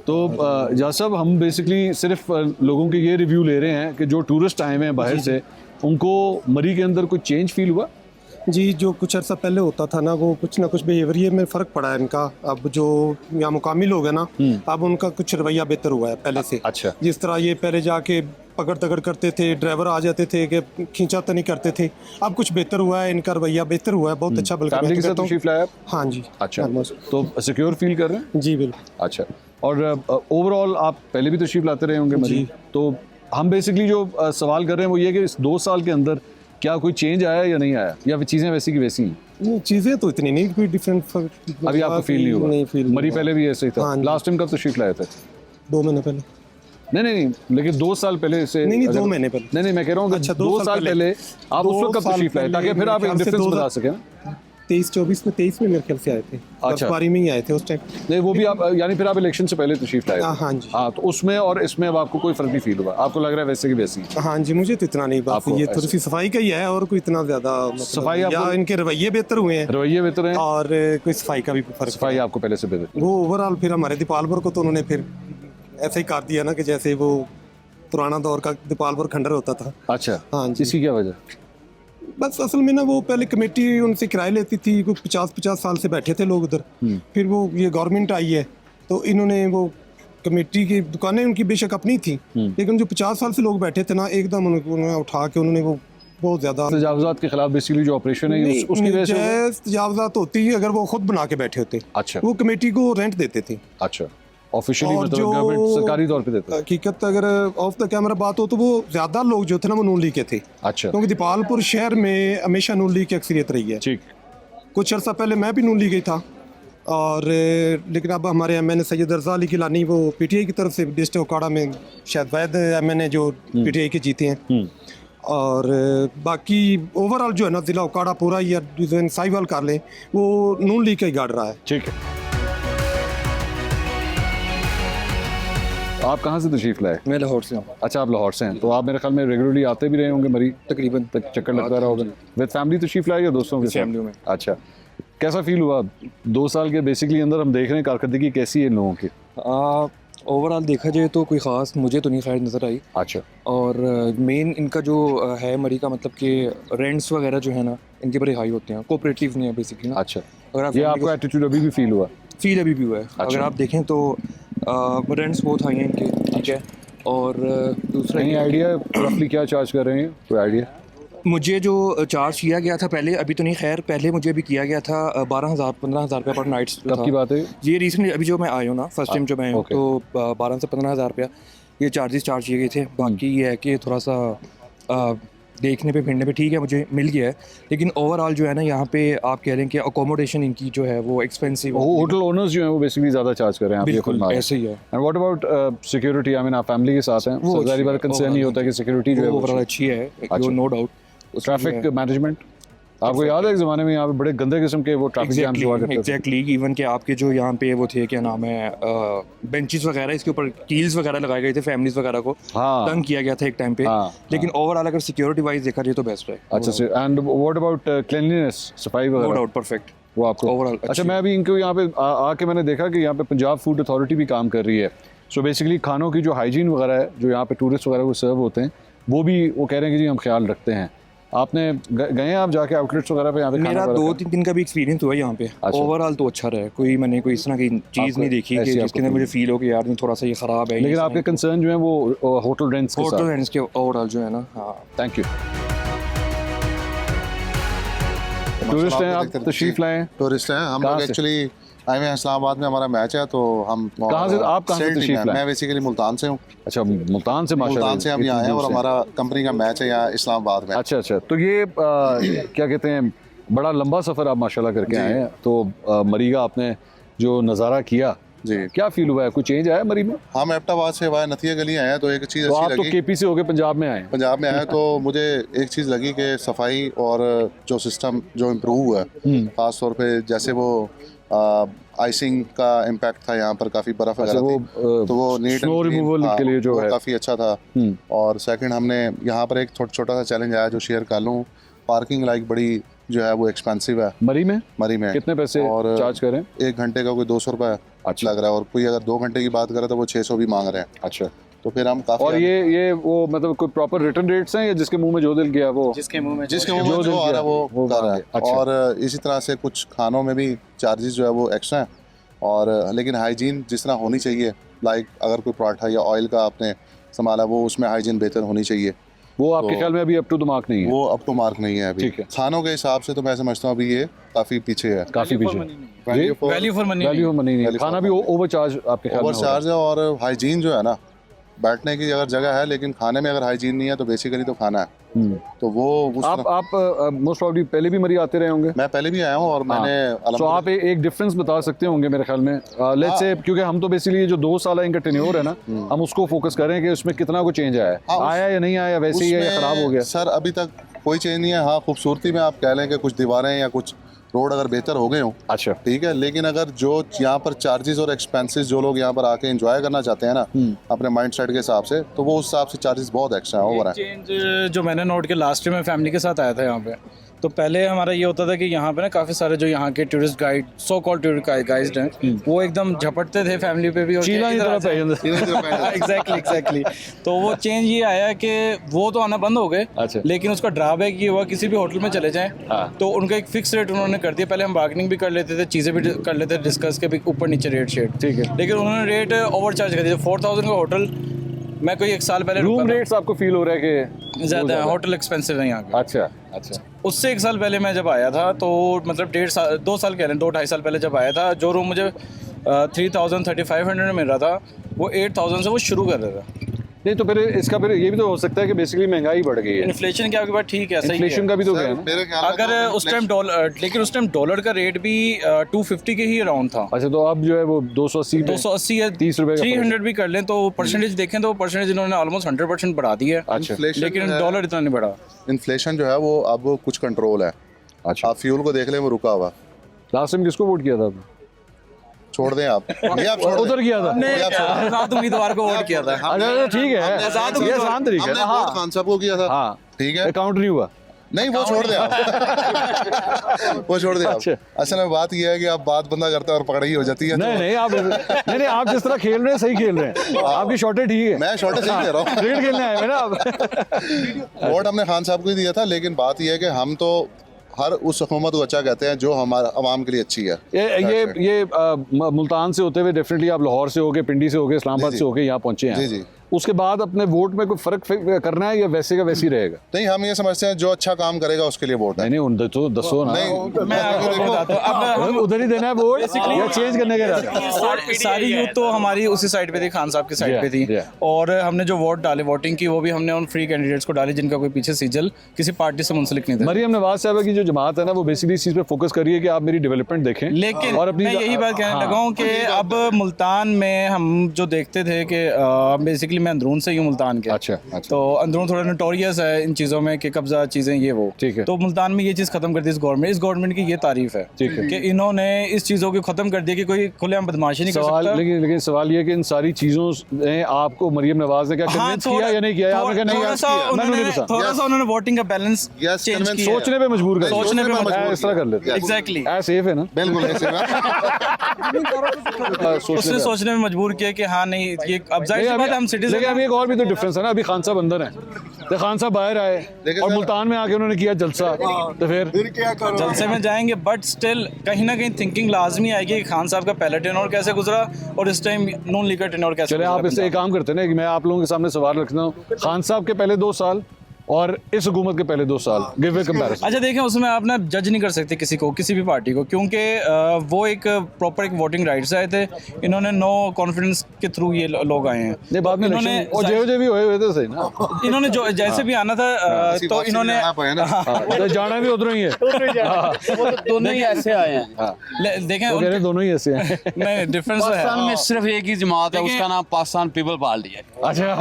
तो जा साहब, हम बेसिकली सिर्फ लोगों के ये रिव्यू ले रहे हैं कि जो टूरिस्ट आए हुए हैं बाहर से, उनको मरी के अंदर कुछ चेंज फील हुआ? जी, जो कुछ अर्सा पहले होता था ना, वो कुछ ना कुछ बिहेवियर में फ़र्क पड़ा है इनका। अब जो यहाँ मुकामी लोग हैं ना, अब उनका कुछ रवैया बेहतर हुआ है पहले से। अच्छा। जिस तरह ये पहले जाके पकड़ तकड़ करते थे, ड्राइवर आ जाते थे कि खींचा तनी करते थे, अब कुछ बेहतर हुआ है, इनका रवैया बेहतर हुआ है, बहुत अच्छा। बल्कि फैमिली के साथ तशरीफ लाया आप? हाँ जी। अच्छा, तो सिक्योर फील कर रहे हैं? जी बिल्कुल। अच्छा, और ओवरऑल आप पहले भी तशरीफ लाते रहे होंगे मरी, तो हम बेसिकली जो सवाल कर रहे हैं वो ये कि इस 2 साल के अंदर क्या कोई चेंज आया या नहीं आया, या चीज़ें वैसी की वैसी हैं? चीज़ें तो इतनी नहीं, कोई डिफरेंट अभी आपको फील नहीं हुआ? नहीं फील। मरी पहले भी ऐसे ही था? हाँ, लास्ट टाइम कब तशरीफ लाए थे? 2 महीने पहले। नहीं, लेकिन 2 साल पहले से नहीं 2 महीने पहले। नहीं, मैं कह रहा हूँ अच्छा, 2 साल पहले आप उस वक्त कब तशरीफ लाए, ताकि फिर आप डिफरेंस बता सकें। 23 में मेरे ख्याल से आए थे। अच्छा, बर्फबारी में ही आए थे उस टाइम। नहीं, वो भी आप यानी फिर आप इलेक्शन से पहले तशरीफ लाए? हाँ जी। हाँ, तो उसमें और इसमें अब आपको कोई फर्क नहीं फील हुआ? आपको लग रहा है वैसे की वैसी? हाँ जी, मुझे तो इतना नहीं, बात ये थोड़ी सी सफाई का ही है, और कोई इतना ज्यादा सफाई या इनके रवैये बेहतर हुए हैं, रवैये बेहतर हैं, और कोई सफाई का भी फर्क। सफाई आपको पहले से बेहतर? वो ओवरऑल फिर हमारे दीपालपुर को तो उन्होंने फिर ऐसे ही कर दिया ना कि जैसे वो पुराना दौर का दीपालपुर खंडर होता था। अच्छा, हाँ जी। इसकी क्या वजह? बस असल में ना, वो पहले कमेटी उनसे किराए लेती थी, कोई 50 साल से बैठे थे लोग उधर। फिर वो ये गवर्नमेंट आई है, तो इन्होंने वो कमेटी की दुकानें उनकी बेशक अपनी थी, लेकिन जो 50 साल से लोग बैठे थे ना, एकदम उन्होंने उठा के उन्होंने वो बहुत ज्यादा तजावुज़ात के खिलाफ बेसिकली जो ऑपरेशन है उसकी वजह से तजावुज़ात होती है अगर वो खुद बना के बैठे होते। अच्छा, वो कमेटी को रेंट देते थे। अच्छा, ऑफिशियली और मतलब जो गवर्नमेंट सरकारी तौर पे देता है? हकीकत अगर ऑफ द कैमरा बात हो तो वो ज्यादा लोग जो थे ना, वो नून लीग के थे। अच्छा, क्योंकि दीपालपुर शहर में हमेशा नून लीग की अक्सरियत रही है। ठीक। कुछ अर्सा पहले मैं भी नून लीग ही था, और लेकिन अब हमारे एमएनए सैयद रज़ा अली गिलानी वो पीटीआई की तरफ से डिस्ट्रिक्ट ओकाड़ा में शायद वैद एमएनए जो पीटीआई के जीते हैं। और बाकी ओवरऑल जो है ना, ज़िला ओकाड़ा पूरा या साहिवाल कर लें, वो नून लीग का ही गाड़ रहा है। ठीक है। आप कहाँ से तशरीफ लाए? मैं लाहौर से हूँ। अच्छा, आप लाहौर से हैं, तो आप मेरे ख्याल में रेगुलरली आते भी रहे होंगे मरी? तकरीबन चक्कर लगता रहा होगा। विद फैमिली तशरीफ लाए या दोस्तों के साथ? फैमिली में। अच्छा, कैसा फील हुआ 2 साल के बेसिकली अंदर? हम देख रहे हैं कारकर्दगी कैसी है लोगों की। ओवरऑल देखा जाए तो कोई ख़ास मुझे तो नहीं खैर नज़र आई। अच्छा, और मेन इनका जो है मरी का, मतलब कि रेंट्स वगैरह जो है ना, इनके बड़े हाई होते हैं, कोऑपरेटिव नहीं है बेसिकली ना। अच्छा, अगर आप ये आपको एटीट्यूड अभी भी फील हुआ? फील अभी भी हुआ है। अगर आप देखें तो रेंट्स बहुत हाई हैं इनके, ठीक है। और दूसरा नहीं, आइडिया रफली क्या चार्ज कर रहे हैं, कोई आइडिया? मुझे जो चार्ज किया गया था पहले, अभी तो नहीं खैर, पहले मुझे अभी किया गया था 12,000-15,000 रुपये पर नाइट्स। कब की बात है ये? रिसेंटली अभी जो मैं आया हूँ ना, फर्स्ट टाइम जो मैं आया हूँ, तो 12 से 15,000 रुपया ये चार्ज किए गए थे। बाकी ये है कि थोड़ा सा देखने पे फिरने पे ठीक है, मुझे मिल गया है, लेकिन ओवरऑल जो है ना, यहाँ पे आप कह रहे हैं कि अकोमोडेशन इनकी जो है वो एक्सपेंसिव है। होटल ओनर्स जो हैं वो बेसिकली ज़्यादा चार्ज कर रहे हैं, आप ये खुद मान रहे हैं। ऐसे ही है। And what about security? I mean आप फैमिली के साथ हैं, वो ज़ाहिर बात कंसर्न ही होता है कि सिक्योरिटी जो है ओवरऑल अच्छी है, नो डाउट। ट्रैफिक मैनेजमेंट आपको याद है एक ज़माने में यहाँ पे बड़े गंदे किस्म के वो ट्रैफिक जैम्स हुआ करते थे? एग्जैक्टली, इवन के आपके जो यहाँ पे वो थे, क्या नाम है, बेंचेस वगैरह, इसके ऊपर कील्स वगैरह लगाए गए थे, फैमिलीज वगैरह को तंग किया गया था एक टाइम पे। लेकिन ओवरऑल अगर सिक्योरिटी वाइज देखा जाए तो बेस्ट है। अच्छा से। एंड व्हाट अबाउट क्लीनलीनेस, सफाई वगैरह? नो डाउट परफेक्ट वो आपको ओवरऑल। अच्छा, मैं अभी इनको यहाँ पे आके मैंने देखा कि यहाँ पे पंजाब फूड अथॉरिटी भी काम कर रही है। सो बेसिकली खानों की जो हाइजीन वगैरह है, जो यहाँ पे टूरिस्ट वगैरह को सर्व होते हैं, वो भी वो कह रहे हैं कि जी हम ख्याल रखते हैं। आपने गए हैं आप जाके आउटलेट्स वगैरह पे? यहाँ पे मेरा 2-3 दिन का भी एक्सपीरियंस हुआ यहाँ पे। ओवरऑल तो अच्छा रहा, कोई मैंने कोई इस तरह की चीज़ नहीं देखी कि जिसके अंदर मुझे फील हो कि यार थोड़ा सा ये ख़राब है। लेकिन आपके कंसर्न जो है वो होटल रेंट्स के ओवरऑल जो है ना। हाँ, थैंक यू। टूरिस्ट हैं आप, तशरीफ लाए हैं? टूरिस्ट हैं हम लोग, एक्चुअली आए हुए हैं इस्लामाबाद में, हमारा मैच है, तो हम कहाँ से, आप कहाँ से तशरीफ लाए? मैं बेसिकली मुल्तान से हूँ। अच्छा, मुल्तान से? माशाल्लाह, मुल्तान से हम यहाँ आए हैं और हमारा कंपनी का मैच है यहाँ इस्लामाबाद में। अच्छा अच्छा, तो ये क्या कहते हैं, बड़ा लंबा सफ़र आप माशाल्लाह करके आए हैं, तो मरी का आपने जो नज़ारा किया जी, क्या फील हुआ है? कोई चेंज आया मरी में? हम एबटाबाद से वाया नथिया गली आए हैं, तो एक चीज़ तो अच्छी आप तो लगी। केपी से होके पंजाब में आए हैं? पंजाब में आए तो मुझे एक चीज़ लगी कि सफाई और जो सिस्टम जो इम्प्रूव हुआ है, ख़ास तौर पे जैसे वो आइसिंग का इम्पैक्ट था यहाँ पर, काफ़ी बर्फ़ वगैरह थी, तो वो नीट स्नो रिमूवल के लिए जो है काफ़ी अच्छा था। और सेकंड, हमने यहाँ पर एक छोटा सा चैलेंज आया जो शेयर कर लूँ। पार्किंग लाइक बड़ी जो है वो एक्सपेंसिव है मरी में। मरी में कितने पैसे और चार्ज करें? 1 घंटे का कोई 200 रुपये अच्छा। लग रहा है, और कोई अगर 2 घंटे की बात करे तो वो 600 भी मांग रहे हैं। अच्छा, तो फिर हम काफी और ये वो मतलब कोई प्रॉपर रिटर्न रेट्स हैं या जिसके मुंह में जो दिल गया वो जिसके मुंह में जो जो दिल आ रहा किया, है वो कर रहा है। अच्छा। और इसी तरह से कुछ खानों में भी चार्जेस जो है वो एक्स्ट्रा हैं, और लेकिन हाइजीन जिस तरह होनी चाहिए, लाइक अगर कोई पराठा या ऑयल का आपने संभाला वो उसमें हाइजीन बेहतर होनी चाहिए, वो आपके तो ख्याल में अभी अप टू द मार्क नहीं है? वो अप टू मार्क नहीं है अभी। ठीक है। खानों के हिसाब से तो मैं समझता हूँ अभी ये काफ़ी पीछे है, काफी पीछे। Value for value for money value money नहीं है, Value खाना भी ओवर चार्ज आपके ख्याल में ओवर हो रहा है? चार्ज है। और हाइजीन जो है ना, बैठने की अगर जगह है लेकिन खाने में अगर हाइजीन नहीं है तो बेसिकली तो खाना है, तो वो उस तरह- आप मोस्ट प्रॉब्ली पहले भी मरी आते रहे होंगे? मैं पहले भी आया हूँ और मैंने तो आप एक डिफरेंस बता सकते होंगे मेरे ख्याल में, लेट्स से, क्योंकि हम तो बेसिकली जो 2 साल इनका टेन्योर है ना, हम उसको फोकस करें कि उसमें कितना को चेंज आया है, आया या नहीं आया, वैसे ही है या उसमें खराब हो गया? सर अभी तक कोई चेंज नहीं है। हाँ, खूबसूरती में आप कह लें कि कुछ दीवारें या कुछ रोड अगर बेहतर हो गए हों, अच्छा, ठीक है, लेकिन अगर जो यहाँ पर चार्जेस और एक्सपेंसेस जो लोग यहाँ पर आके एंजॉय करना चाहते हैं ना अपने माइंड सेट के हिसाब से, तो वो उस हिसाब से चार्जेस बहुत एक्स्ट्रा है, ओवर है। चेंज जो मैंने नोट किया, लास्ट ईयर मैं फैमिली के साथ आया था यहाँ पे, तो पहले हमारा ये होता था कि यहाँ पे ना काफ़ी सारे जो यहाँ के tourist guide, so called tourist guide हैं, वो एकदम झपटते थे फैमिली पे भी, और चीला की तरह पै जांदे। एग्जैक्टली। तो वो चेंज ये आया कि वो तो आना बंद हो गए, अच्छा। लेकिन उसका ड्रॉबैक ये हुआ, किसी भी होटल में चले जाएं तो उनका एक फिक्स रेट उन्होंने कर दिया। पहले हम बार्गेनिंग भी कर लेते थे, चीज़ें भी कर लेते थे डिस्कस के भी, ऊपर नीचे रेट शेट, ठीक है। लेकिन उन्होंने रेट ओवर चार्ज कर दिया। 4000 का होटल मैं कोई 1 साल पहले रूम रेट्स आपको फील हो रहा है कि ज़्यादा है, होटल एक्सपेंसिव है यहाँ का। अच्छा अच्छा, उससे 1 साल पहले मैं जब आया था, तो मतलब 2 साल कह रहे हैं, 2-2.5 साल पहले जब आया था, जो रूम मुझे 3,500 में मिल रहा था, वो 8,000 से वो शुरू कर रहा था। नहीं तो फिर इसका फिर ये भी तो हो सकता है कि बेसिकली महंगाई बढ़ गई है, इन्फ्लेशन क्या आपकी बात ठीक है, सही इन्फ्लेशन है। का भी तो गया सर, ना? मेरे ख्याल में अगर तो उस टाइम डॉलर, लेकिन उस टाइम डॉलर का रेट भी 250 के ही अराउंड था। अच्छा, तो अब जो है वो 280 में 280 या 30 रुपए का 300 भी कर लें तो परसेंटेज देखें तो परसेंटेज इन्होंने ऑलमोस्ट 100% बढ़ा दी है, अच्छा inflation लेकिन जो है- डॉलर इतना नहीं बढ़ा। इन्फ्लेशन जो है वो अब कुछ कंट्रोल है। अच्छा, आप फ्यूल को देख लें, वो रुका हुआ। लास्ट टाइम किसको वोट किया था आपने? छोड़ दें आप, ये आप छोड़ दें। उधर किया था? आजाद उम्मीदवार को वोट किया था। अच्छा ठीक है, ये आसान तरीका है हमने ना। वोट खान साहब को किया था, हाँ, ठीक है, काउंट नहीं हुआ। नहीं वो छोड़ दें आप वो छोड़ दें आप। अच्छा। असल में बात यह है कि आप बात बंदा करते हैं और पकड़ ही हो जाती है। नहीं नहीं, आप जिस तरह खेल रहे हैं सही खेल रहे हैं, आपकी शॉटें ठीक है। मैं शॉर्टेज नहीं दे रहा हूँ। क्रिकेट खेलने आए हैं ना आप। वोट हमने खान साहब को ही दिया था, लेकिन बात यह है कि हम तो हर उस हुकूमत को अच्छा कहते हैं जो हमारा आवाम के लिए अच्छी है। ये मुल्तान से होते हुए डेफिनेटली आप लाहौर से होके, पिंडी से होके, इस्लामाबाद जी, से होके यहाँ पहुंचे हैं। जी, जी। उसके बाद अपने वोट में कोई फर्क करना है या वैसे का वैसे ही रहेगा? नहीं, हम ये समझते हैं जो अच्छा काम करेगा उसके लिए वोट है। नहीं नहीं, तो दसो ना। नहीं, मैं आपको बताता हूँ, अब उधर ही देना है वोट या चेंज करने का इरादा है? सारी यूथ तो हमारी उसी साइड पे थी, खान साहब की साइड पे थी, yeah. और हमने जो वोट डाले, वोटिंग की, वो भी हमने उन फ्री कैंडिडेट्स को डाले जिनका कोई पीछे सीजल किसी पार्टी से मुंसलिक नहीं था। मरियम नवाज साहबा की जो जमात है ना, वो बेसिकली इस चीज़ पे फोकस कर रही है कि आप मेरी डेवलपमेंट देखें, लेकिन और अपनी मैं यही बात कहने लगा हूँ कि अब मुल्तान में हम जो देखते थे कि बेसिकली मैं अंदरून से ही हूँ, मुल्तान के। अच्छा अच्छा, तो अंदरून थोड़ा नोटोरियस है इन चीज़ों में कि कब्जा चीज़ें ये वो, ठीक है। तो मुल्तान में ये चीज़ खत्म कर दी इस गवर्नमेंट की ये तारीफ है, ठीक है। कि इन्होंने इस चीज़ों को खत्म कर दिया कि कोई खुलेआम बदमाशी नहीं कर सवाल सकता। लेकिन सवाल ये है कि इन सारी चीज़ों ने आपको मरियम नवाज ने क्या कन्विंस किया या नहीं किया? आपने कहा नहीं, थोड़ा सा उन्होंने वोटिंग का बैलेंस Yes, चेंज convince किया। सोचने पे मजबूर कर, सोचने पे मजबूर इस तरह कर लेते हैं। एग्जैक्टली, सेफ है ना? बिल्कुल ऐसे ना। उसने सोचने में मजबूर किया कि हाँ नहीं, ये अब जाहिर सी बात है, हम लेकिन सिटीजन। अभी एक और भी तो डिफरेंस है ना, अभी खान साहब अंदर हैं, तो खान साहब बाहर आए और मुल्तान में आके उन्होंने किया जलसा, तो फिर जलसे में जाएंगे, बट स्टिल कहीं ना कहीं थिंकिंग लाजमी आएगी कि खान साहब का पहला टेन्योर कैसे गुजरा और इस टाइम नून लीग का टेन्योर कैसे चले। आप गुजरा। इससे एक काम करते हैं ना कि मैं आप लोगों के सामने सवाल रखता हूँ, खान साहब के पहले 2 साल और इस हुकूमत के पहले 2 साल, गिव ए कंपैरिजन। अच्छा देखें, उसमें आप ना जज नहीं कर सकते किसी को, किसी भी पार्टी को, क्योंकि वो एक प्रॉपर एक वोटिंग राइट से आए थे, इन्होंने नो कॉन्फिडेंस के थ्रू ये लोग आए हैं। नहीं, बाद में इन्होंने और जे भी हुए थे सही ना, इन्होंने जो जैसे भी आना था, तो इन्होंने तो जाना भी उधरों ही है। दोनों ही ऐसे आए हैं। देखें वो कह रहे हैं दोनों ही ऐसे हैं। नहीं, डिफरेंस तो पाकिस्तान है। में सिर्फ एक ही जमात है, उसका नाम पाकिस्तान पीपल पार्टी है। अच्छा,